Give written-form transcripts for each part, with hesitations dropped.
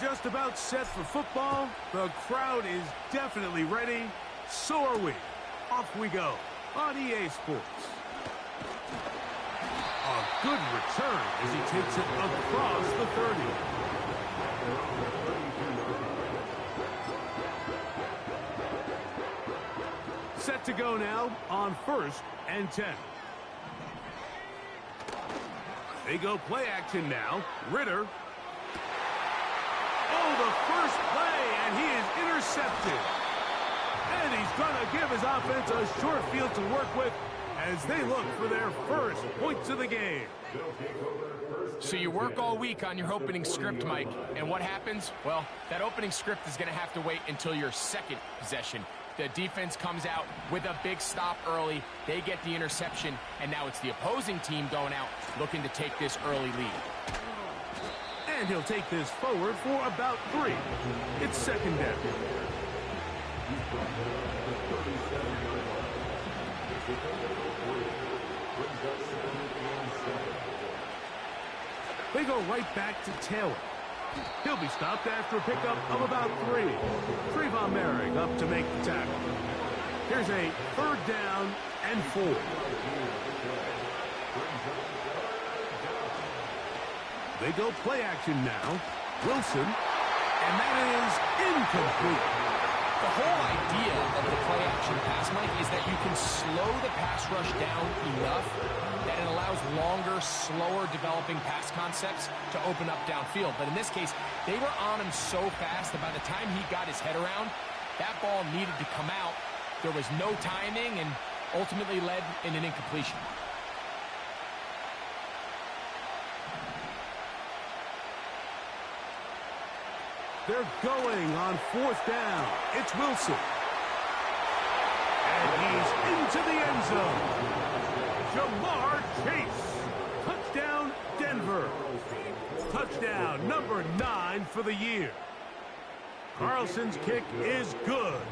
just about set for football. The crowd is definitely ready. So are we. Off we go on EA Sports. A good return as he takes it across the 30. Set to go now on 1st and 10. They go play action now. Ritter. Oh, the first play, and he is intercepted. And he's going to give his offense a short field to work with as they look for their first points of the game. So you work all week on your opening script, Mike, and what happens? Well, that opening script is going to have to wait until your second possession. The defense comes out with a big stop early. They get the interception, and now it's the opposing team going out looking to take this early lead. And he'll take this forward for about 3. It's second down. They go right back to Taylor. He'll be stopped after a pickup of about 3. Trevon Merrick up to make the tackle. Here's a 3rd down and 4. They go play action now. Wilson, and that is incomplete. The whole idea of the play action pass, Mike, is that you can slow the pass rush down enough that it allows longer, slower developing pass concepts to open up downfield. But in this case, they were on him so fast that by the time he got his head around, that ball needed to come out. There was no timing and ultimately led in an incompletion. They're going on 4th down. It's Wilson. And he's into the end zone. Jamar Chase. Touchdown, Denver. Touchdown number 9 for the year. Carlson's kick is good.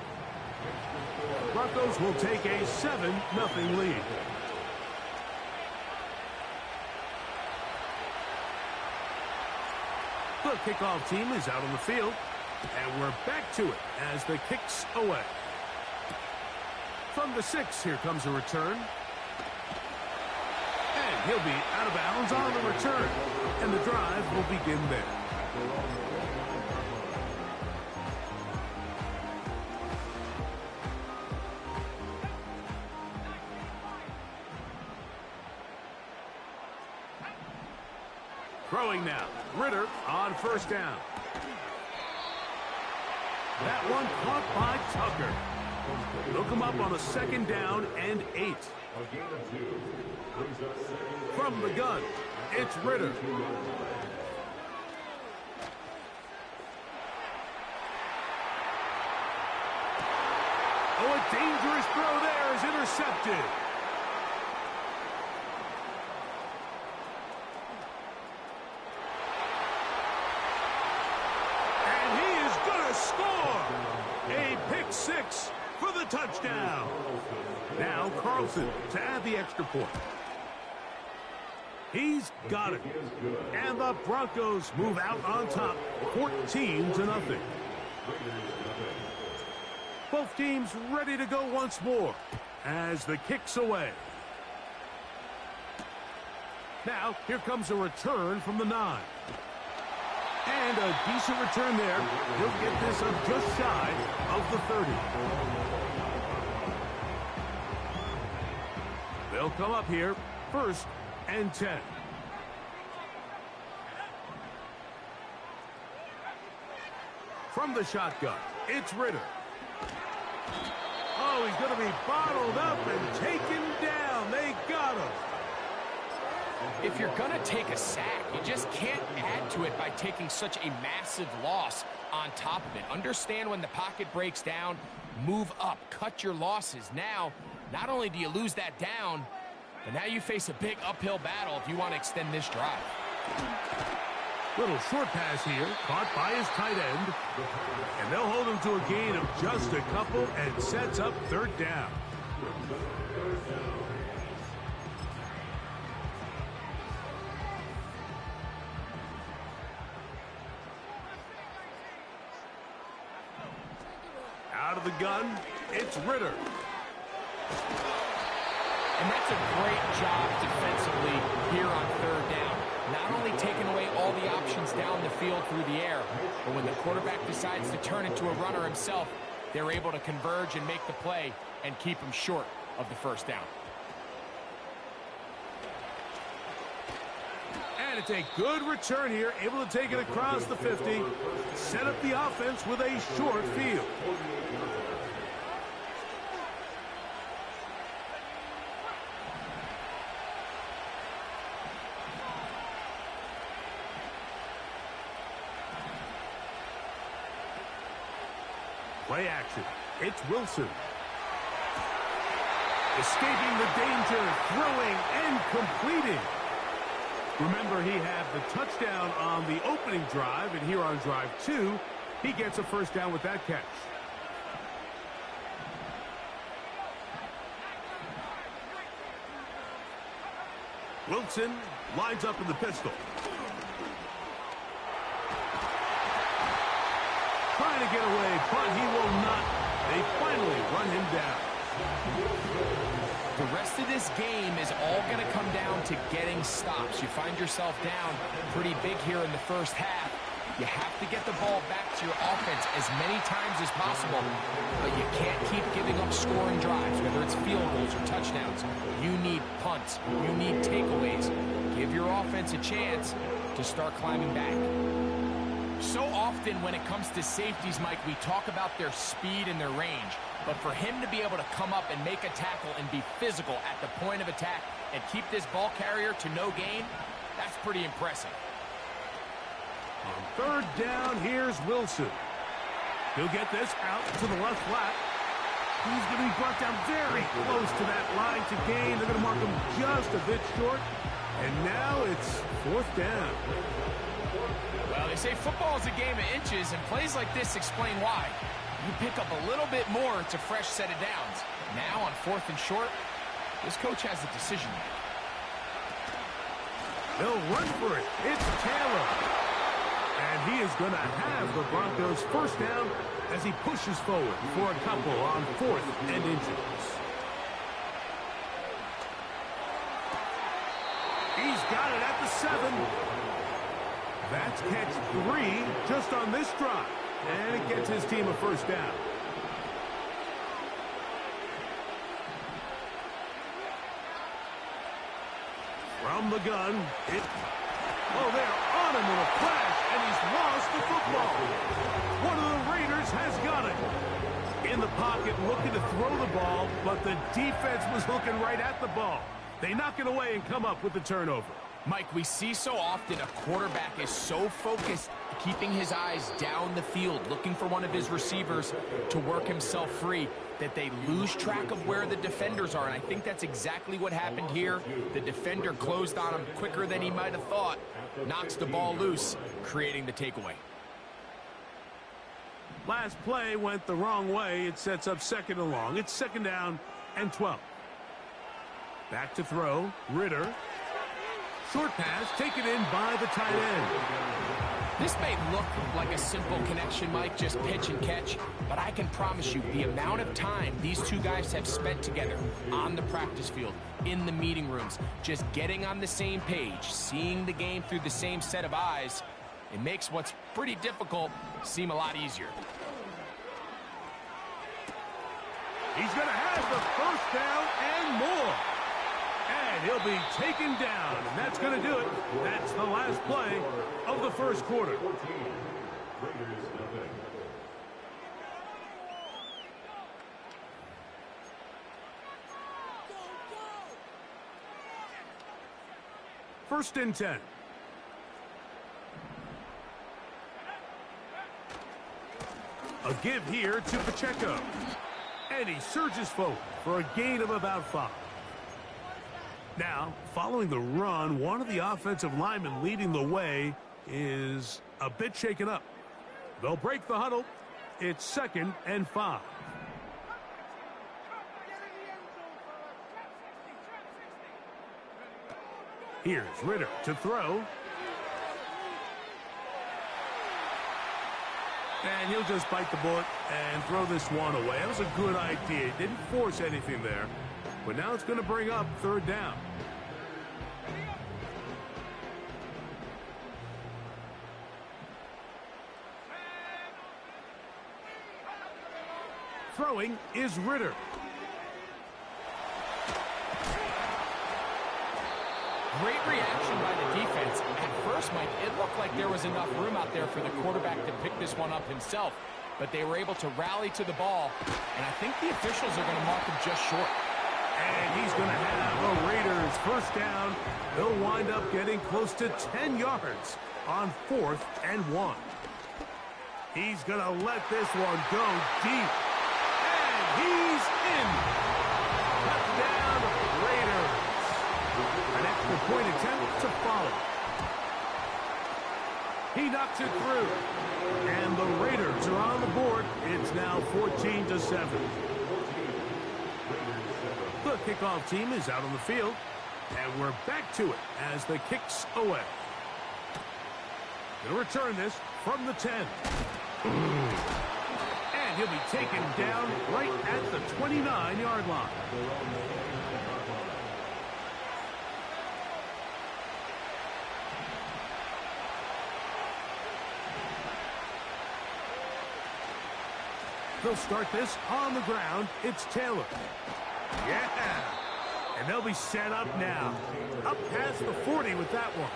Broncos will take a 7-0 lead. The kickoff team is out on the field, and we're back to it as the kick's away. From the 6, here comes a return. And he'll be out of bounds on the return, and the drive will begin there. Throwing now. Ritter on 1st down. That one caught by Tucker. They'll come up on a 2nd down and 8. From the gun, it's Ritter. Oh, a dangerous throw there is intercepted. Pick 6 for the touchdown. Now Carlson to add the extra point. He's got it. And the Broncos move out on top 14-0. Both teams ready to go once more as the kick's away. Now here comes a return from the 9. And a decent return there. He'll get this up just shy of the 30. They'll come up here, 1st and 10. From the shotgun, it's Ritter. Oh, he's going to be bottled up and taken down. They got him. If you're going to take a sack, you just can't add to it by taking such a massive loss on top of it. Understand when the pocket breaks down, move up, cut your losses. Now, not only do you lose that down, but now you face a big uphill battle if you want to extend this drive. Little short pass here, caught by his tight end. And they'll hold him to a gain of just a couple and sets up 3rd down. Out of the gun, it's Ritter. And that's a great job defensively here on third down. Not only taking away all the options down the field through the air, but when the quarterback decides to turn into a runner himself, they're able to converge and make the play and keep him short of the first down. And it's a good return here, able to take it across the 50, set up the offense with a short field. Play action. It's Wilson. Escaping the danger, throwing and completing. Remember, he had the touchdown on the opening drive, and here on drive 2, he gets a first down with that catch. Wilson lines up in the pistol. Trying to get away, but he will not. They finally run him down. The rest of this game is all going to come down to getting stops. You find yourself down pretty big here in the first half. You have to get the ball back to your offense as many times as possible, but you can't keep giving up scoring drives, whether it's field goals or touchdowns. You need punts. You need takeaways. Give your offense a chance to start climbing back. So often when it comes to safeties, Mike, we talk about their speed and their range. But for him to be able to come up and make a tackle and be physical at the point of attack and keep this ball carrier to no gain, that's pretty impressive. On third down, here's Wilson. He'll get this out to the left flat. He's going to be brought down very close to that line to gain. They're going to mark him just a bit short. And now it's fourth down. Well, they say football is a game of inches, and plays like this explain why. You pick up a little bit more, it's a fresh set of downs. Now on fourth and short, this coach has a decision to make. They'll run for it. It's Taylor. And he is going to have the Broncos first down as he pushes forward for a couple on fourth and inches. He's got it at the 7. That's catch 3 just on this drive. And it gets his team a first down. From the gun, oh, they're on him in a flash, and he's lost the football. One of the Raiders has got it. In the pocket, looking to throw the ball, but the defense was looking right at the ball. They knock it away and come up with the turnover. Mike, we see so often a quarterback is so focused, keeping his eyes down the field, looking for one of his receivers to work himself free, that they lose track of where the defenders are. And I think that's exactly what happened here. The defender closed on him quicker than he might have thought, knocks the ball loose, creating the takeaway. Last play went the wrong way. It sets up second and long. It's second down and 12. Back to throw, Ritter. Short pass taken in by the tight end. This may look like a simple connection, Mike, just pitch and catch, but I can promise you the amount of time these two guys have spent together on the practice field, in the meeting rooms, just getting on the same page, seeing the game through the same set of eyes, it makes what's pretty difficult seem a lot easier. He's going to have the first down and more. And he'll be taken down, and that's going to do it. That's the last play of the first quarter. First and 10. A give here to Pacheco. And he surges forward for a gain of about 5. Now, following the run, one of the offensive linemen leading the way is a bit shaken up. They'll break the huddle. It's second and 5. Here's Ritter to throw. And he'll just bite the bullet and throw this one away. That was a good idea. He didn't force anything there. But now it's going to bring up third down. Throwing is Ritter. Great reaction by the defense. At first, Mike, it looked like there was enough room out there for the quarterback to pick this one up himself. But they were able to rally to the ball. And I think the officials are going to mark him just short. And he's going to have a Raiders first down. They'll wind up getting close to 10 yards on 4th and 1. He's going to let this one go deep. And he's in. Touchdown, Raiders. An extra point attempt to follow. He knocks it through. And the Raiders are on the board. It's now 14-7. The kickoff team is out on the field. And we're back to it as the kick's away. Going to return this from the 10. And he'll be taken down right at the 29-yard line. They'll start this on the ground. It's Taylor. Yeah. And they'll be set up now. Up past the 40 with that one.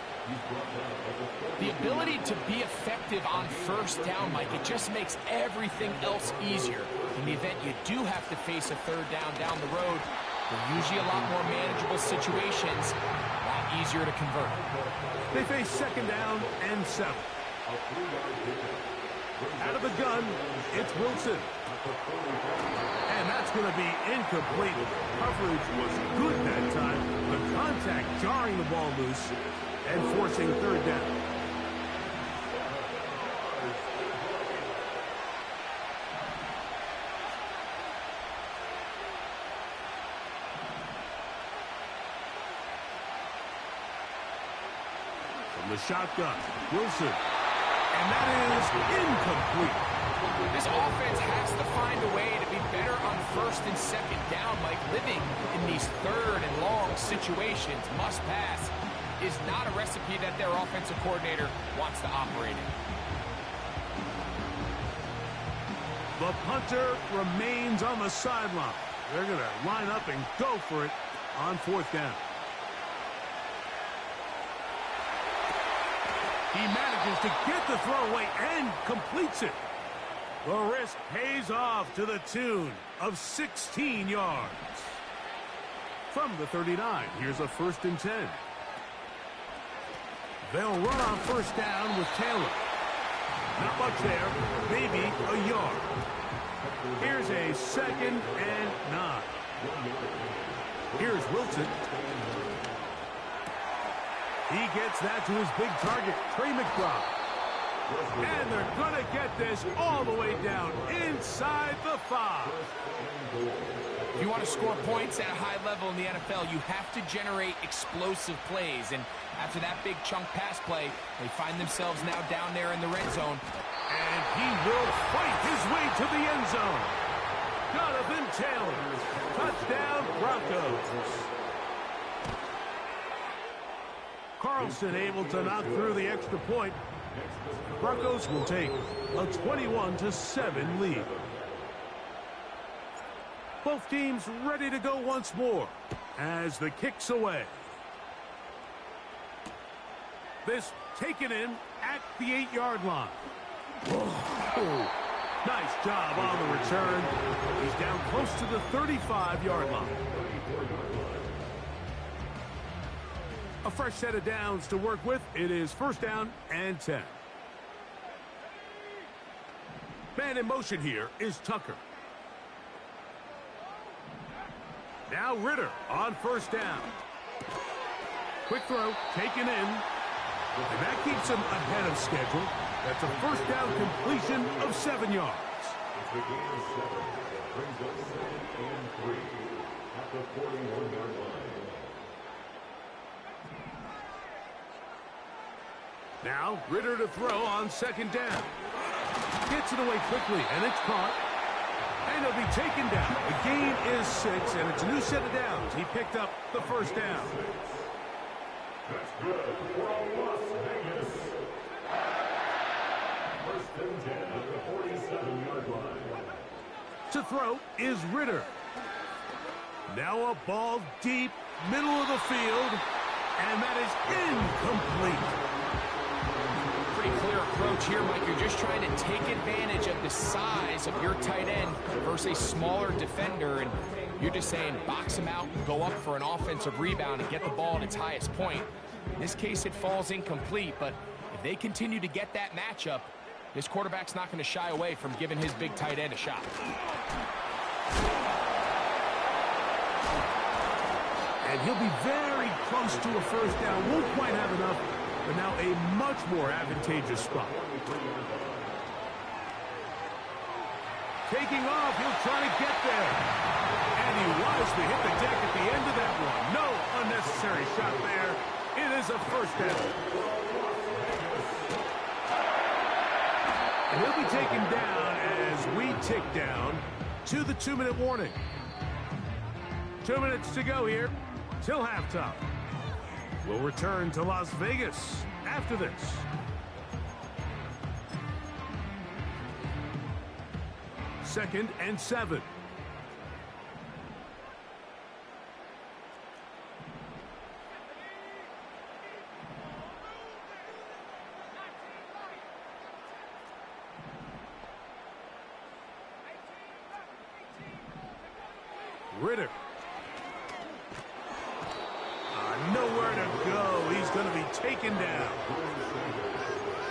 The ability to be effective on first down, Mike, it just makes everything else easier. In the event you do have to face a third down the road, they're usually a lot more manageable situations, a lot easier to convert. They face second down and 7. Out of the gun, it's Wilson. And that's going to be incomplete. Coverage was good that time. The contact jarring the ball loose and forcing third down. From the shotgun, Wilson. And that is incomplete. This offense has to find a way to be better on first and second down, Mike. Living in these third and long situations, must pass, is not a recipe that their offensive coordinator wants to operate in. The punter remains on the sideline. They're going to line up and go for it on 4th down. He manages to get the throw away and completes it. The risk pays off to the tune of 16 yards. From the 39, here's a 1st and 10. They'll run on first down with Taylor. Not much there, maybe a yard. Here's a 2nd and 9. Here's Wilson. He gets that to his big target, Trey McBride. And they're going to get this all the way down inside the 5. If you want to score points at a high level in the NFL, you have to generate explosive plays. And after that big chunk pass play, they find themselves now down there in the red zone. And he will fight his way to the end zone. Jonathan Taylor. Touchdown, Broncos. Carlson able to knock through the extra point. Broncos will take a 21-7 lead. Both teams ready to go once more as the kick's away. This taken in at the 8-yard line. Oh, nice job on the return. He's down close to the 35-yard line. A fresh set of downs to work with. It is 1st down and 10. Man in motion here is Tucker. Now Ritter on first down. Quick throw taken in. And that keeps him ahead of schedule. That's a first down completion of 7 yards. The game is 7. Brings up 2nd and 3 at the 41-yard line. Now Ritter to throw on 2nd down. Gets it away quickly, and it's caught. And he'll be taken down. The gain is 6, and it's a new set of downs. He picked up the first down. That's good for Las Vegas. First and 10 at the 47-yard line. To throw is Ritter. Now a ball deep, middle of the field, and that is incomplete. Pretty clear approach here, Mike. You're just trying to take advantage of the size of your tight end versus a smaller defender, and you're just saying box him out, go up for an offensive rebound, and get the ball at its highest point. In this case, it falls incomplete, but if they continue to get that matchup, this quarterback's not going to shy away from giving his big tight end a shot. And he'll be very close to a first down. Won't quite have enough, but now a much more advantageous spot. Taking off, he'll try to get there. And he wisely hit the deck at the end of that one. No unnecessary shot there. It is a first down. And he'll be taken down as we tick down to the 2-minute warning. 2 minutes to go here till halftime. We'll return to Las Vegas after this. Second and 7. Ritter. Nowhere to go. He's going to be taken down.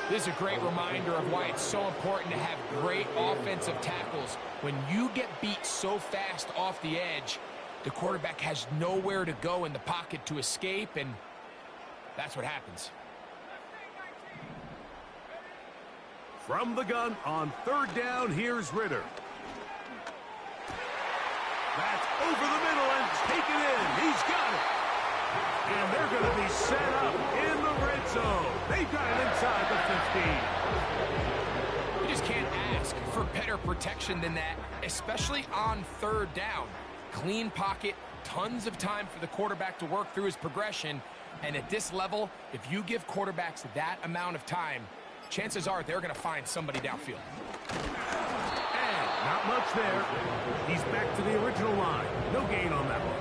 This is a great reminder of why it's so important to have great offensive tackles. When you get beat so fast off the edge, the quarterback has nowhere to go in the pocket to escape, and that's what happens. From the gun on third down, here's Ritter. That's over the middle and taken in. He's got it. And they're going to be set up in the red zone. They've got it inside the 15. You just can't ask for better protection than that, especially on third down. Clean pocket, tons of time for the quarterback to work through his progression. And at this level, if you give quarterbacks that amount of time, chances are they're going to find somebody downfield. And not much there. He's back to the original line. No gain on that one.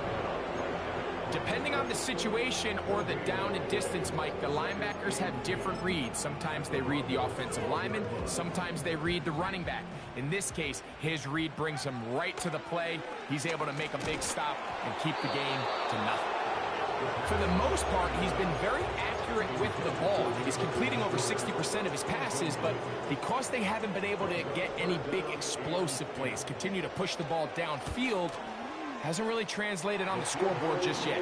Depending on the situation or the down and distance, Mike, the linebackers have different reads. Sometimes they read the offensive lineman. Sometimes they read the running back. In this case, his read brings him right to the play. He's able to make a big stop and keep the game to nothing. For the most part, he's been very accurate with the ball. He's completing over 60% of his passes, but because they haven't been able to get any big explosive plays, continue to push the ball downfield, hasn't really translated on the scoreboard just yet.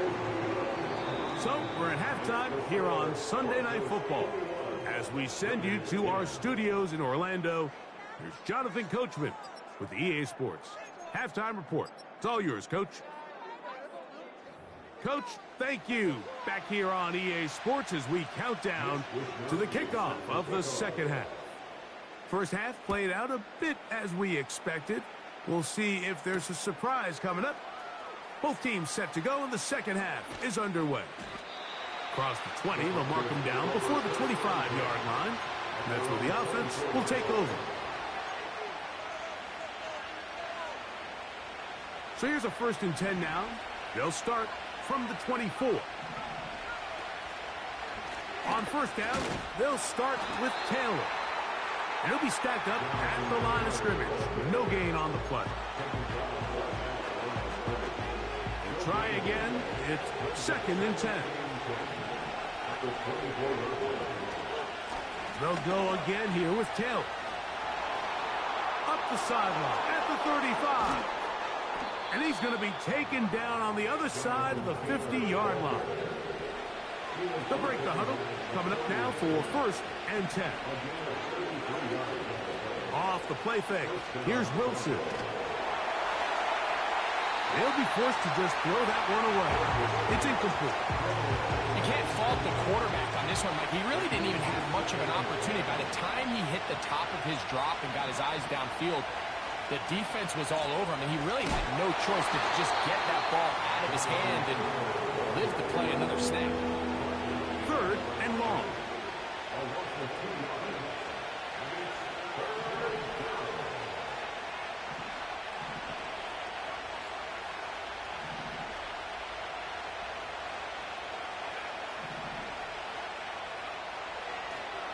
So we're at halftime here on Sunday Night Football. As we send you to our studios in Orlando, here's Jonathan Coachman with EA Sports Halftime Report. It's all yours, Coach. Coach, thank you. Back here on EA Sports as we count down to the kickoff of the second half. First half played out a bit as we expected. We'll see if there's a surprise coming up. Both teams set to go, and the second half is underway. Across the 20, they'll mark him down before the 25-yard line. And that's where the offense will take over. So here's a 1st and 10 now. They'll start from the 24. On first down, they'll start with Taylor. And he'll be stacked up at the line of scrimmage. No gain on the play. And try again. It's 2nd and 10. They'll go again here with Taylor. Up the sideline at the 35. And he's going to be taken down on the other side of the 50-yard line. They'll break the huddle. Coming up now for 1st and 10. Off the play fake. Here's Wilson. They'll be forced to just throw that one away. It's incomplete. You can't fault the quarterback on this one, Mike. He really didn't even have much of an opportunity. By the time he hit the top of his drop and got his eyes downfield, the defense was all over him, and he really had no choice to just get that ball out of his hand and live to play another snap. 3rd and long.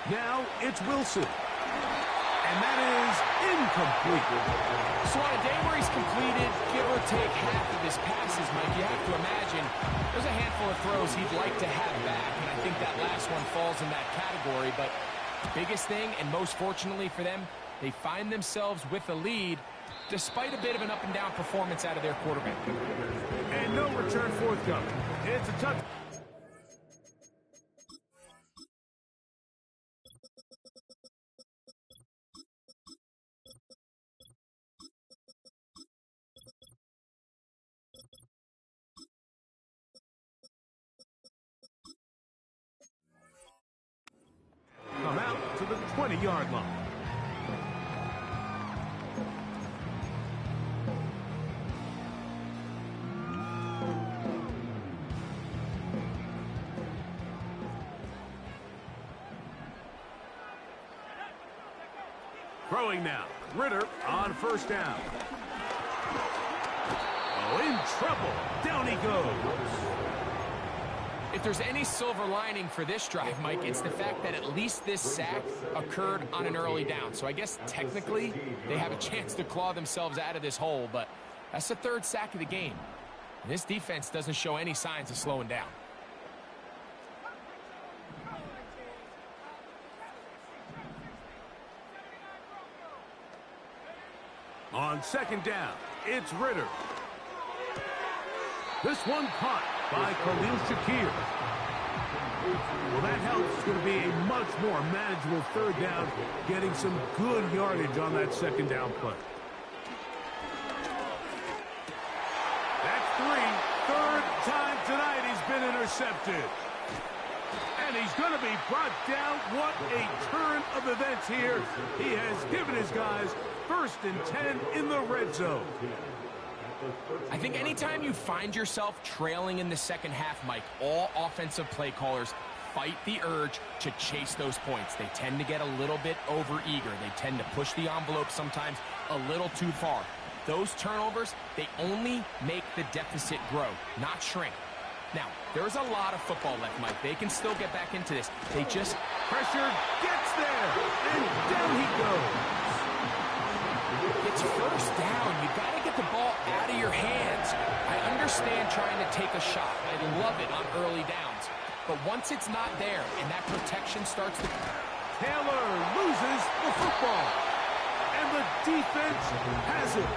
Now it's Wilson. And that is incomplete. So on a day where he's completed, give or take half of his passes, Mike, you have to imagine there's a handful of throws he'd like to have back, and I think that last one falls in that category. But the biggest thing, and most fortunately for them, they find themselves with a lead despite a bit of an up-and-down performance out of their quarterback. And no return forthcoming. It's a touch. Come out to the 20-yard line. Throwing now. Ritter on 1st down. Oh, in trouble. Down he goes. If there's any silver lining for this drive, Mike, it's the fact that at least this sack occurred on an early down. So I guess technically they have a chance to claw themselves out of this hole, but that's the 3rd sack of the game. And this defense doesn't show any signs of slowing down. On 2nd down, it's Ritter. This one caught by Khalil Shakir. Well, that helps. It's going to be a much more manageable 3rd down, getting some good yardage on that 2nd down play. That's 3rd time tonight he's been intercepted. And he's going to be brought down. What a turn of events here. He has given his guys 1st and 10 in the red zone. I think anytime you find yourself trailing in the 2nd half, Mike, all offensive play callers fight the urge to chase those points. They tend to get a little bit overeager. They tend to push the envelope sometimes a little too far. Those turnovers, they only make the deficit grow, not shrink. Now, there's a lot of football left, Mike. They can still get back into this. They just... Pressure gets there, and down he goes. It's 1st down. You got to get the ball out of your hands. I understand trying to take a shot. I love it on early downs. But once it's not there and that protection starts to... Taylor loses the football. And the defense has it.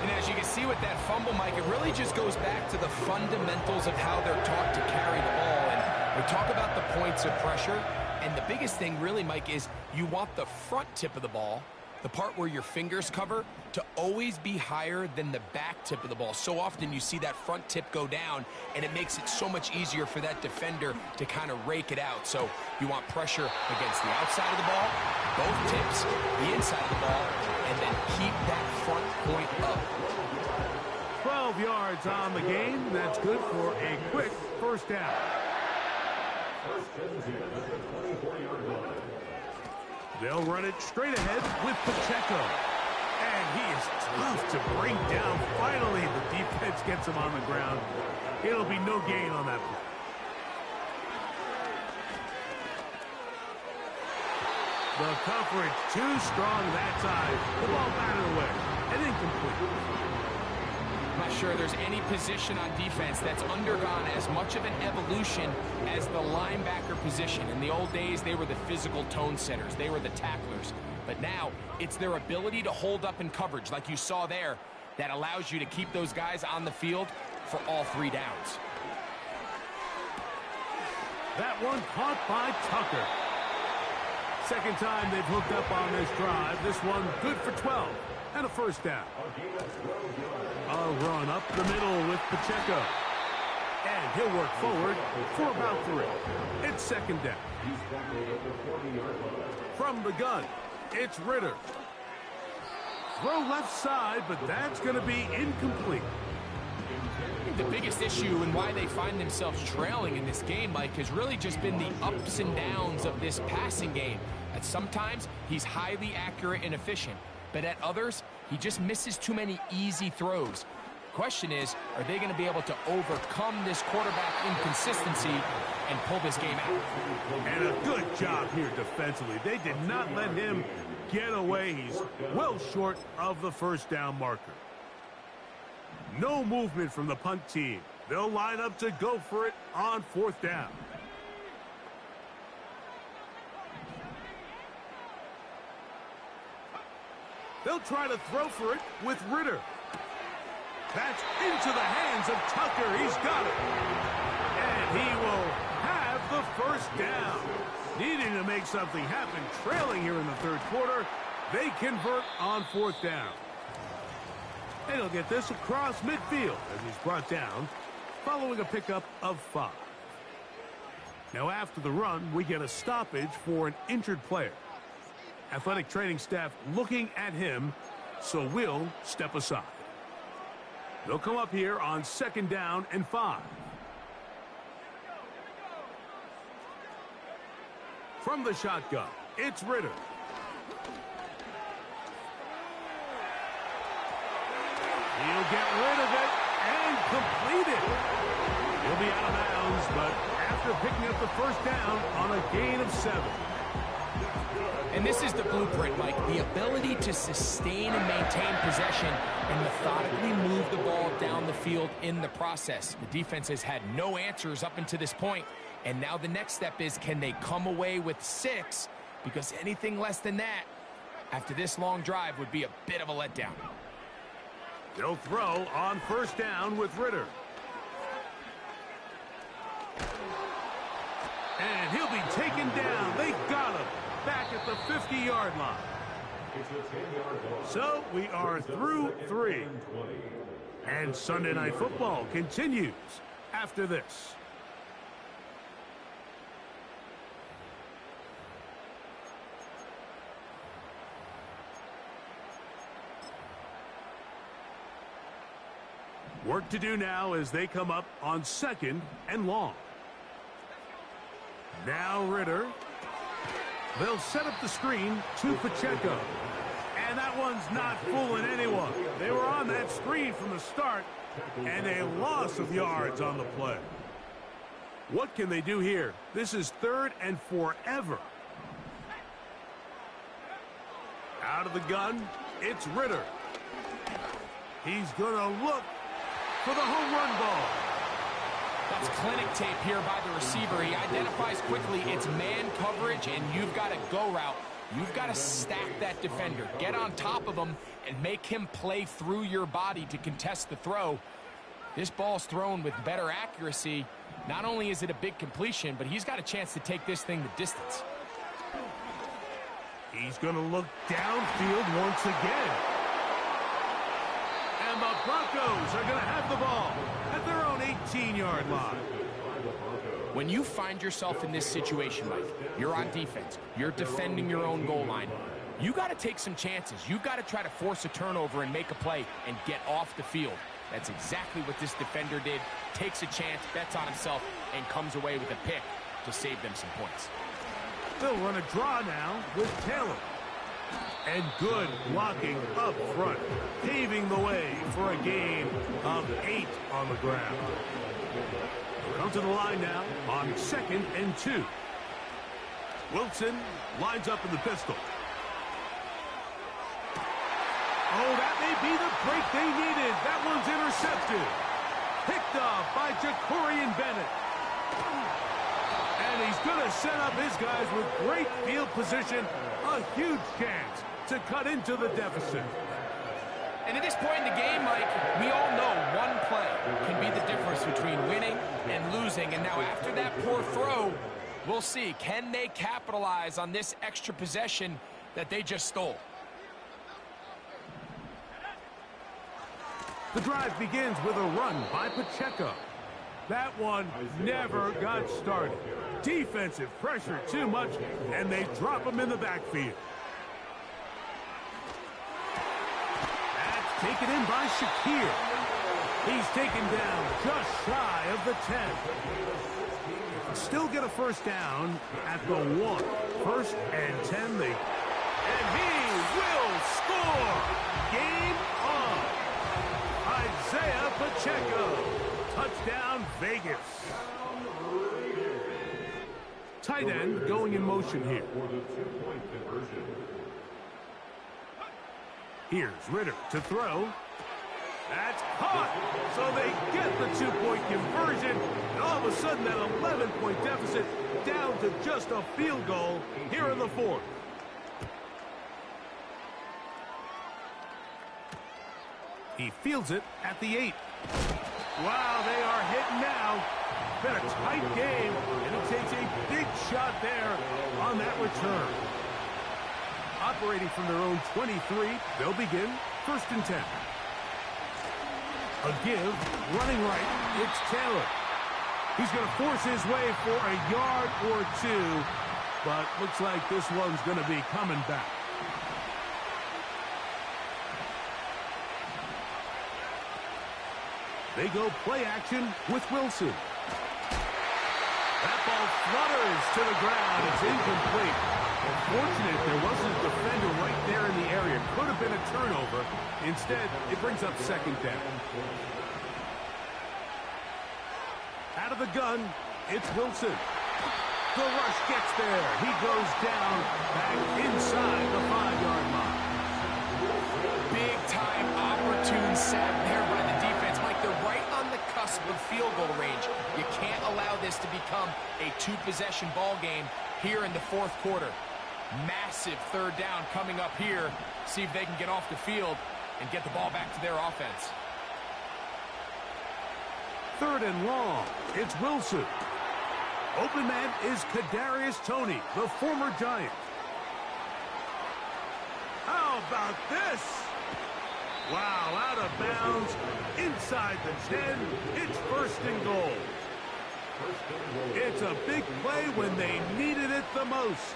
And as you can see with that fumble, Mike, it really just goes back to the fundamentals of how they're taught to carry the ball. And we talk about the points of pressure. And the biggest thing really, Mike, is you want the front tip of the ball, the part where your fingers cover, to always be higher than the back tip of the ball. So often you see that front tip go down, and it makes it so much easier for that defender to kind of rake it out. So you want pressure against the outside of the ball, both tips, the inside of the ball, and then keep that front point up. 12 yards on the game. That's good for a quick 1st down. They'll run it straight ahead with Pacheco. And he is tough to bring down. Finally, the defense gets him on the ground. It'll be no gain on that play. The coverage too strong that side. The ball batted away and incomplete. I'm not sure there's any position on defense that's undergone as much of an evolution as the linebacker position. In the old days, they were the physical tone setters. They were the tacklers. But now, it's their ability to hold up in coverage, like you saw there, that allows you to keep those guys on the field for all 3 downs. That one caught by Tucker. 2nd time they've hooked up on this drive. This one good for 12. and a first down. A run up the middle with Pacheco. And he'll work forward for about 3. It's second down. From the gun, it's Ritter. Throw left side, but that's going to be incomplete. The biggest issue and why they find themselves trailing in this game, Mike, has really just been the ups and downs of this passing game. At sometimes, he's highly accurate and efficient, but at others, he just misses too many easy throws. Question is, are they going to be able to overcome this quarterback inconsistency and pull this game out? And a good job here defensively. They did not let him get away. He's well short of the first down marker. No movement from the punt team. They'll line up to go for it on 4th down. They'll try to throw for it with Ritter. That's into the hands of Tucker. He's got it. And he will have the first down. Needing to make something happen, trailing here in the 3rd quarter, they convert on 4th down. And he'll get this across midfield as he's brought down following a pickup of 5. Now after the run, we get a stoppage for an injured player. Athletic training staff looking at him, so we'll step aside. They'll come up here on 2nd down and 5. From the shotgun, it's Ritter. He'll get rid of it and complete it. He'll be out of bounds, but after picking up the first down on a gain of 7. And this is the blueprint, Mike. The ability to sustain and maintain possession and methodically move the ball down the field in the process. The defense has had no answers up until this point, and now the next step is, can they come away with 6? Because anything less than that, after this long drive, would be a bit of a letdown. They'll throw on 1st down with Ritter. And he'll be taken down. They got him back at the 50-yard line. So we are through 3. And Sunday Night Football continues after this. Work to do now as they come up on 2nd and long. Now Ritter. They'll set up the screen to Pacheco. And that one's not fooling anyone. They were on that screen from the start, and a loss of yards on the play. What can they do here? This is 3rd and forever. Out of the gun, it's Ritter. He's going to look for the home run ball. That's clinic tape here by the receiver. He identifies quickly it's man coverage, and you've got a go route. You've got to stack that defender. Get on top of him and make him play through your body to contest the throw. This ball's thrown with better accuracy. Not only is it a big completion, but he's got a chance to take this thing the distance. He's going to look downfield once again. And the Broncos are going to have the ball at their own 18-yard line. When you find yourself in this situation, Mike, you're on defense, you're defending your own goal line, you got to take some chances. You've got to try to force a turnover and make a play and get off the field. That's exactly what this defender did. Takes a chance, bets on himself, and comes away with a pick to save them some points. They'll run a draw now with Taylor. And good blocking up front, paving the way for a gain of 8 on the ground. Come to the line now on 2nd and 2. Wilson lines up in the pistol. Oh, that may be the break they needed. That one's intercepted. Picked off by Jacorian Bennett. And he's going to set up his guys with great field position. A huge chance to cut into the deficit. And at this point in the game, Mike, we all know one play can be the difference between winning and losing. And now after that poor throw, we'll see. Can they capitalize on this extra possession that they just stole? The drive begins with a run by Pacheco. That one never got started. Defensive pressure too much, and they drop him in the backfield. That's taken in by Shakir. He's taken down just shy of the 10. Still get a first down at the 1. First and 10. And he will score. Game on. Isaiah Pacheco. Touchdown, Vegas. Tight end going in motion here. Here's Ritter to throw. That's caught. So they get the 2-point conversion. And all of a sudden, that 11-point deficit down to just a field goal here in the 4th. He fields it at the 8. Wow, they are hitting now. Been a tight game, and it takes a big shot there on that return. Operating from their own 23, they'll begin 1st and 10. A give, running right, it's Taylor. He's going to force his way for a yard or 2, but looks like this one's going to be coming back. They go play action with Wilson. That ball flutters to the ground. It's incomplete. Unfortunate there wasn't a defender right there in the area. Could have been a turnover. Instead, it brings up 2nd down. Out of the gun, it's Wilson. The rush gets there. He goes down back inside the 5-yard line. Big-time opportune sack there by the defense. Mike, they're right on the cusp of field goal range. You can't allow this to become a 2-possession ball game here in the 4th quarter. Massive 3rd down coming up here. See if they can get off the field and get the ball back to their offense. 3rd and long. It's Wilson. Open man is Kadarius Toney, the former Giant. How about this? Wow, out of bounds, inside the 10, it's 1st and goal. It's a big play when they needed it the most.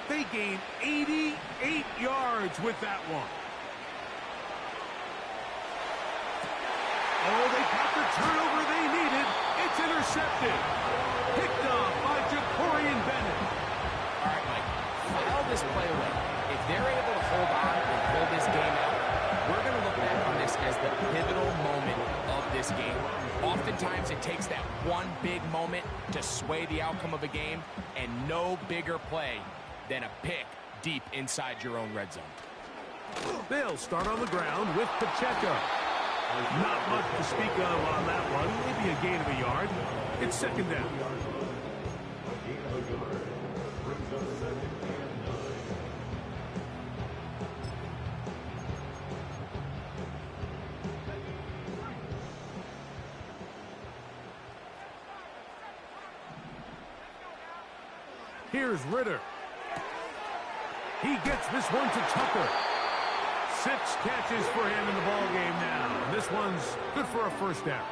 They gained 88 yards with that one. Oh, they got the turnover they needed. It's intercepted. Picked off by Jacorian Bennett. All right, Mike, file this play away. If they're able to hold on and pull this game out, we're going to look back on this as the pivotal moment of this game. Oftentimes, it takes that one big moment to sway the outcome of a game, and no bigger play than a pick deep inside your own red zone. They'll start on the ground with Pacheco. Not much to speak of on that one. Maybe a gain of a yard. It's 2nd down. Here's Ritter. He gets this one to Tucker. 6 catches for him in the ball game now. This one's good for a 1st down.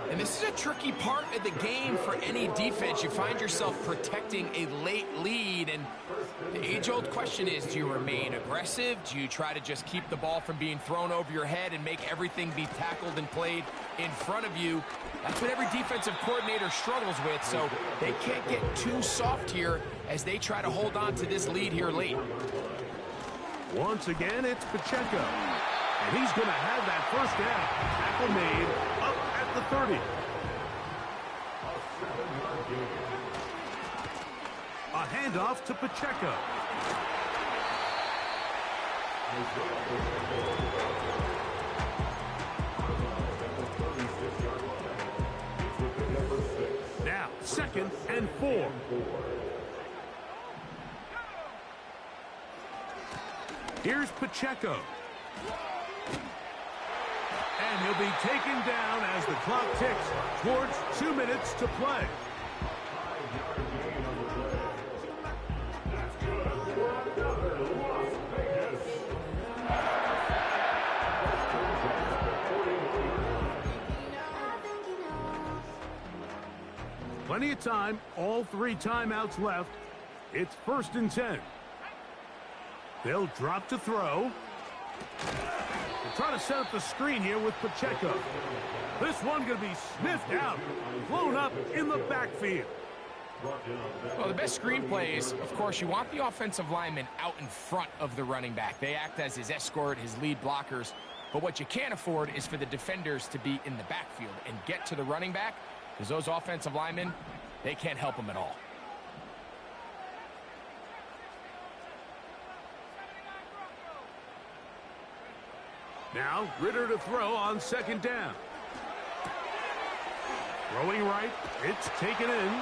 And this is a tricky part of the game for any defense. You find yourself protecting a late lead, and the age-old question is, do you remain aggressive? Do you try to just keep the ball from being thrown over your head and make everything be tackled and played in front of you? That's what every defensive coordinator struggles with, so they can't get too soft here as they try to hold on to this lead here late. Once again, it's Pacheco. And he's going to have that 1st down. Tackle made up at the 30. A handoff to Pacheco. Now, 2nd and 4. Here's Pacheco. And he'll be taken down as the clock ticks towards 2 minutes to play. Plenty of time, all 3 timeouts left. It's 1st and 10. They'll drop to throw. They're trying to set up the screen here with Pacheco. This one going to be sniffed out, blown up in the backfield. Well, the best screenplay is, of course, you want the offensive lineman out in front of the running back. They act as his escort, his lead blockers. But what you can't afford is for the defenders to be in the backfield and get to the running back, because those offensive linemen, they can't help him at all. Now, Ritter to throw on 2nd down. Throwing right, it's taken in.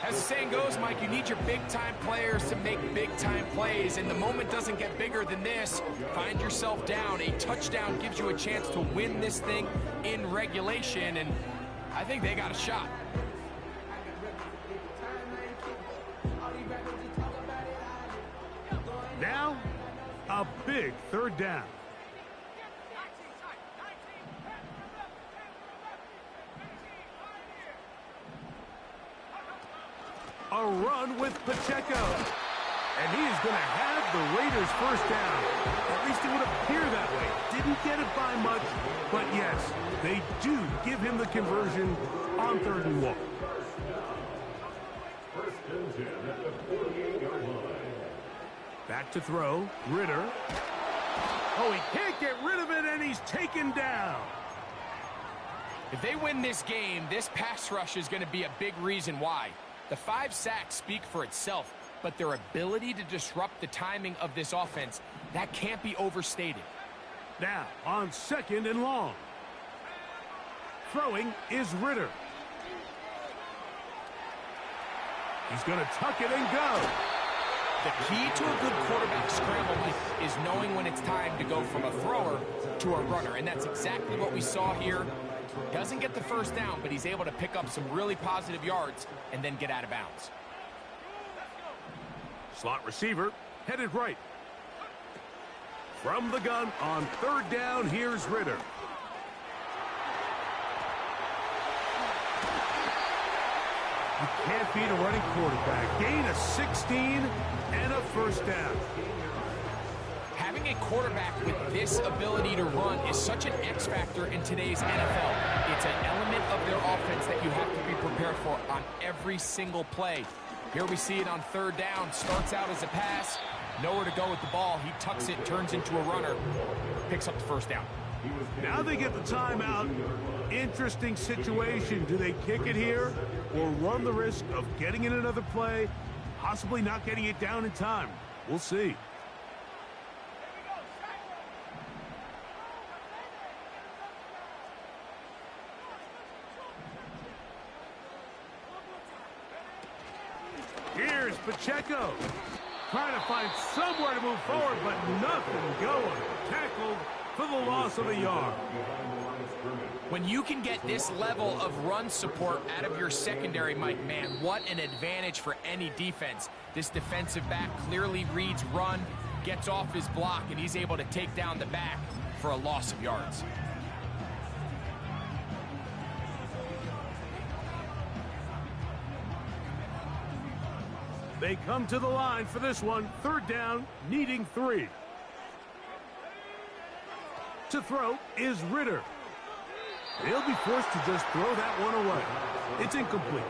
As the saying goes, Mike, you need your big-time players to make big-time plays, and the moment doesn't get bigger than this. Find yourself down. A touchdown gives you a chance to win this thing in regulation, and I think they got a shot. Now, a big 3rd down. A run with Pacheco. And he is going to have the Raiders 1st down. At least it would appear that way. Didn't get it by much, but yes, they do give him the conversion on 3rd and 1. 1st and 10 at the 48-yard line. Back to throw, Ritter. Oh, he can't get rid of it, and he's taken down. If they win this game, this pass rush is going to be a big reason why. The 5 sacks speak for itself, but their ability to disrupt the timing of this offense, that can't be overstated. Now, on 2nd and long. Throwing is Ritter. He's going to tuck it and go. The key to a good quarterback scramble is knowing when it's time to go from a thrower to a runner, and that's exactly what we saw here. Doesn't get the 1st down, but he's able to pick up some really positive yards and then get out of bounds. Slot receiver headed right. From the gun on 3rd down, here's Ritter. You can't beat a running quarterback. Gain of 16 and a 1st down. Having a quarterback with this ability to run is such an X factor in today's NFL. It's an element of their offense that you have to be prepared for on every single play. Here we see it on 3rd down. Starts out as a pass. Nowhere to go with the ball. He tucks it, turns into a runner. Picks up the 1st down. Now they get the timeout. Interesting situation. Do they kick it here or run the risk of getting in another play, possibly not getting it down in time? We'll see. Here's Pacheco. Trying to find somewhere to move forward, but nothing going. Tackled for the loss of a yard. When you can get this level of run support out of your secondary, Mike, man, what an advantage for any defense. This defensive back clearly reads run, gets off his block, and he's able to take down the back for a loss of yards. They come to the line for this one. 3rd down, needing 3. To throw is Ritter. They'll be forced to just throw that one away. It's incomplete.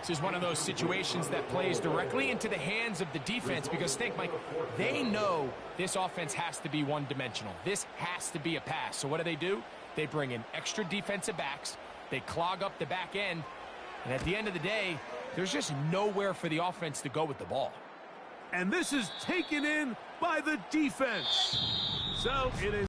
This is one of those situations that plays directly into the hands of the defense because, think, Mike, they know this offense has to be one-dimensional. This has to be a pass. So what do? They bring in extra defensive backs. They clog up the back end. And at the end of the day, there's just nowhere for the offense to go with the ball. And this is taken in by the defense. So it is